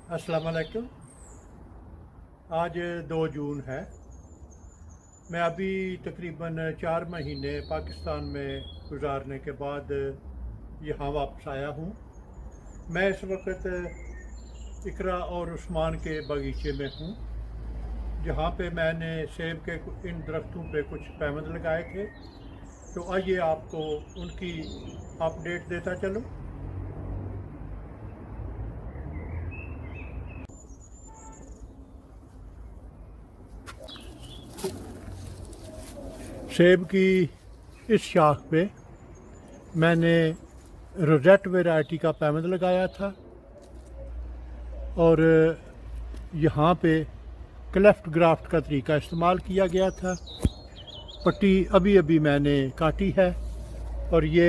अस्सलाम वालेकुम। आज 2 जून है। मैं अभी तकरीबन 4 महीने पाकिस्तान में गुजारने के बाद यहाँ वापस आया हूँ। मैं इस वक्त इकरा और उस्मान के बगीचे में हूँ, जहाँ पे मैंने सेब के इन दरख्तों पे कुछ पैबंद लगाए थे। तो आइए आपको उनकी अपडेट देता चलूँ। सेब की इस शाख पे मैंने रोजेट वैरायटी का पैबंद लगाया था और यहाँ पे क्लेफ्ट ग्राफ्ट का तरीका इस्तेमाल किया गया था। पट्टी अभी अभी मैंने काटी है और ये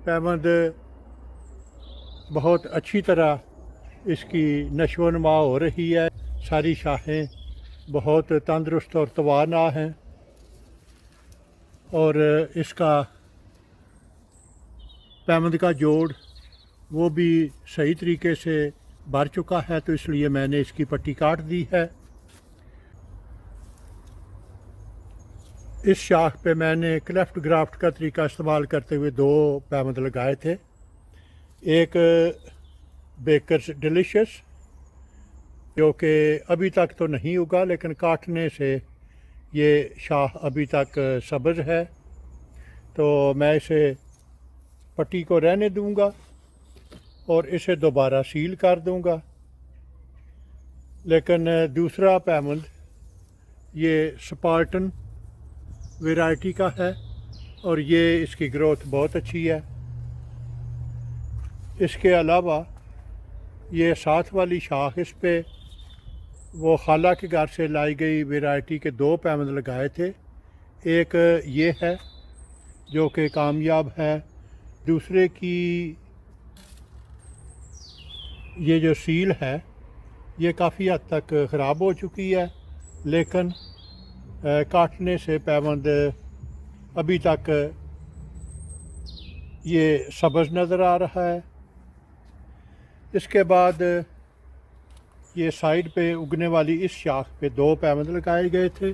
पैबंद बहुत अच्छी तरह इसकी नशो नुमा हो रही है। सारी शाखें बहुत तंदुरुस्त और तवाना हैं और इसका पैबंद का जोड़ वो भी सही तरीके से भर चुका है, तो इसलिए मैंने इसकी पट्टी काट दी है। इस शाख पे मैंने क्लेफ्ट ग्राफ्ट का तरीका इस्तेमाल करते हुए 2 पैबंद लगाए थे। एक बेकर्स डिलीशियस, जो कि अभी तक तो नहीं उगा, लेकिन काटने से ये शाख अभी तक सब्ज़ है, तो मैं इसे पट्टी को रहने दूंगा और इसे दोबारा सील कर दूंगा। लेकिन दूसरा पैबंद ये स्पार्टन वैरायटी का है और ये इसकी ग्रोथ बहुत अच्छी है। इसके अलावा ये साथ वाली शाख, इस पे वो खाला के घर से लाई गई वैरायटी के 2 पैबंद लगाए थे। एक ये है जो कि कामयाब है, दूसरे की ये जो सील है ये काफ़ी हद तक ख़राब हो चुकी है, लेकिन काटने से पैबंद अभी तक ये सब्ज़ नज़र आ रहा है। इसके बाद ये साइड पे उगने वाली इस शाख पे 2 पैबंद लगाए गए थे।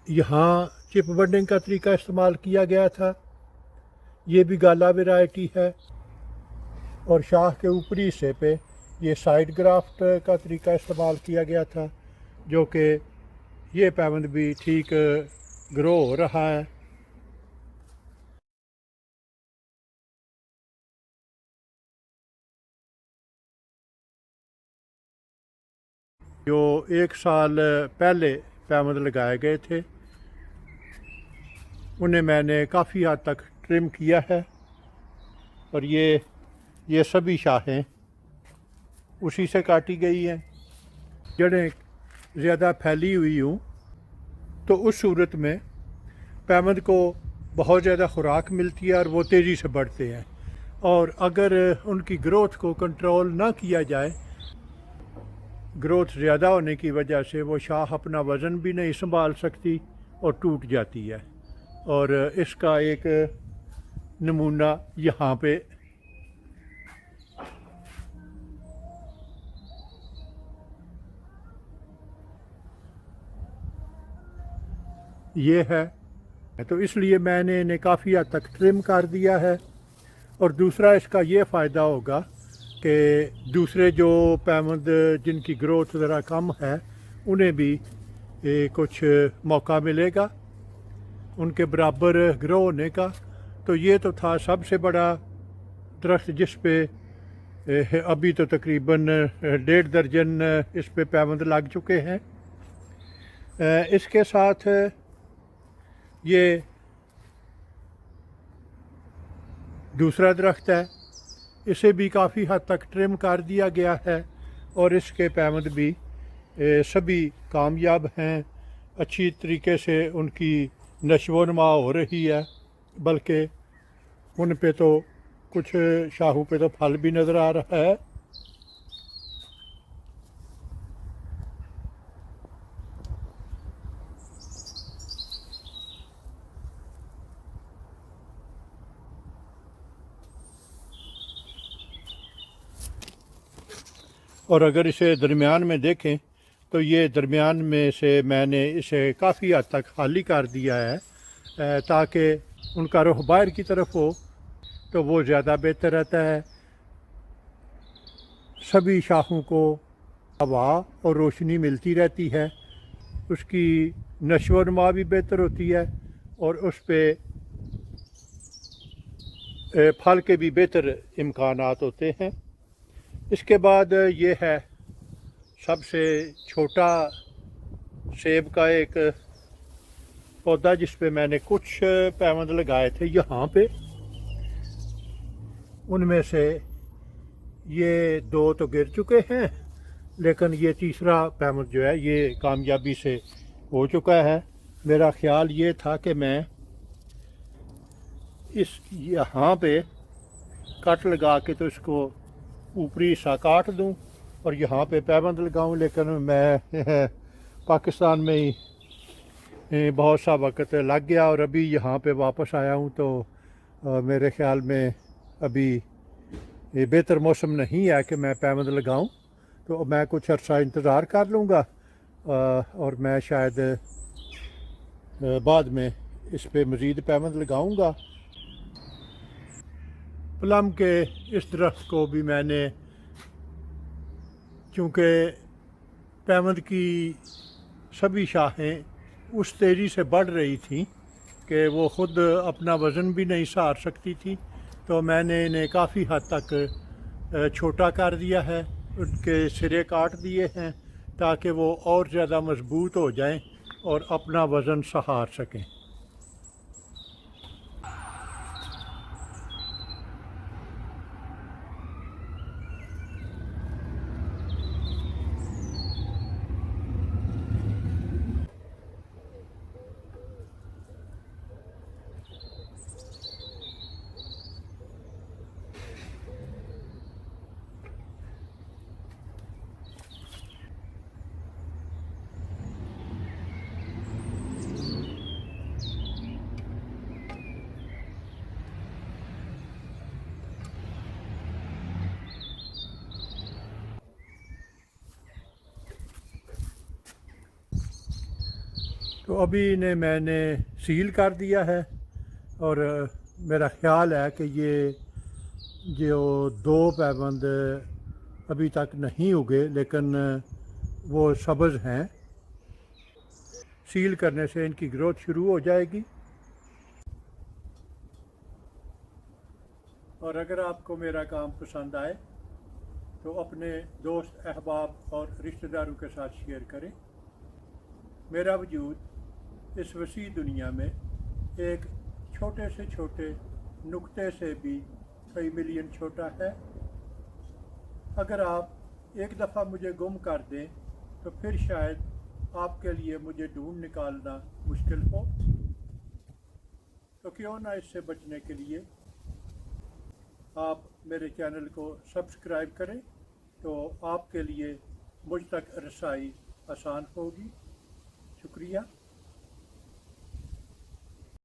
यहाँ चिप बडिंग का तरीका इस्तेमाल किया गया था। ये भी गाला वैरायटी है और शाख के ऊपरी हिस्से पे ये साइड ग्राफ्ट का तरीका इस्तेमाल किया गया था, जो कि ये पैबंद भी ठीक ग्रो हो रहा है। जो 1 साल पहले पैबंद लगाए गए थे उन्हें मैंने काफ़ी हद तक ट्रिम किया है और ये सभी शाखें उसी से काटी गई हैं। जड़ें ज़्यादा फैली हुई हूँ तो उस सूरत में पैबंद को बहुत ज़्यादा खुराक मिलती है और वो तेज़ी से बढ़ते हैं, और अगर उनकी ग्रोथ को कंट्रोल ना किया जाए, ग्रोथ ज़्यादा होने की वजह से वो शाख अपना वज़न भी नहीं संभाल सकती और टूट जाती है। और इसका एक नमूना यहाँ पे ये है, तो इसलिए मैंने इन्हें काफ़ी हद तक ट्रिम कर दिया है। और दूसरा इसका ये फ़ायदा होगा कि दूसरे जो पैबंद जिनकी ग्रोथ ज़रा कम है उन्हें भी कुछ मौका मिलेगा उनके बराबर ग्रो होने का। तो ये तो था सबसे बड़ा दरख्त जिस पे अभी तो तकरीबन 1.5 दर्जन इस पे पैबंद लग चुके हैं। इसके साथ ये दूसरा दरख्त है, इसे भी काफ़ी हद तक ट्रिम कर दिया गया है और इसके पैबंद भी सभी कामयाब हैं। अच्छी तरीके से उनकी नशो नुमा हो रही है, बल्कि उन पे तो कुछ शाहों पे तो फल भी नज़र आ रहा है। اور اگر اسے درمیان میں دیکھیں تو یہ درمیان میں سے میں نے اسے کافی حد تک خالی کر دیا ہے تاکہ ان کا رخ باہر کی طرف ہو تو وہ زیادہ بہتر رہتا ہے. سبھی شاخوں کو ہوا اور روشنی ملتی رہتی ہے، اس کی نشو و نما بھی بہتر ہوتی ہے اور اس پہ پھل کے بھی بہتر امکانات ہوتے ہیں. اس کے بعد یہ ہے سب سے چھوٹا سیب کا ایک پودا جس پہ میں نے کچھ پیوند لگائے تھے یہاں پہ. ان میں سے یہ 2 تو گر چکے ہیں، لیکن یہ تیسرا پیوند جو ہے یہ کامیابی سے ہو چکا ہے. میرا خیال یہ تھا کہ میں اس یہاں پہ کٹ لگا کے تو اس کو اوپری حصہ کاٹ دوں اور یہاں پہ پیوند لگاؤں، لیکن میں پاکستان میں ہی بہت سا وقت لگ گیا اور ابھی یہاں پہ واپس آیا ہوں تو میرے خیال میں ابھی یہ بہتر موسم نہیں ہے کہ میں پیوند لگاؤں. تو میں کچھ عرصہ انتظار کر لوں گا اور میں شاید بعد میں اس پہ مزید پیوند لگاؤں گا. پلم کے اس درخت کو بھی میں نے چونکہ پیوند کی سبھی شاخیں اس تیزی سے بڑھ رہی تھیں کہ وہ خود اپنا وزن بھی نہیں سہار سکتی تھی، تو میں نے انہیں کافی حد تک چھوٹا کر دیا ہے، ان کے سرے کاٹ دیے ہیں تاکہ وہ اور زیادہ مضبوط ہو جائیں اور اپنا وزن سہار سکیں. تو ابھی انہیں میں نے سیل کر دیا ہے اور میرا خیال ہے کہ یہ جو 2 پیوند ابھی تک نہیں اگے لیکن وہ سبز ہیں، سیل کرنے سے ان کی گروتھ شروع ہو جائے گی. اور اگر آپ کو میرا کام پسند آئے تو اپنے دوست احباب اور رشتہ داروں کے ساتھ شیئر کریں. میرا وجود اس وسیع دنیا میں ایک چھوٹے سے چھوٹے نقطے سے بھی کئی ملین چھوٹا ہے. اگر آپ ایک دفعہ مجھے گم کر دیں تو پھر شاید آپ کے لیے مجھے ڈھونڈ نکالنا مشکل ہو. تو کیوں نہ اس سے بچنے کے لیے آپ میرے چینل کو سبسکرائب کریں تو آپ کے لیے مجھ تک رسائی آسان ہوگی. شکریہ.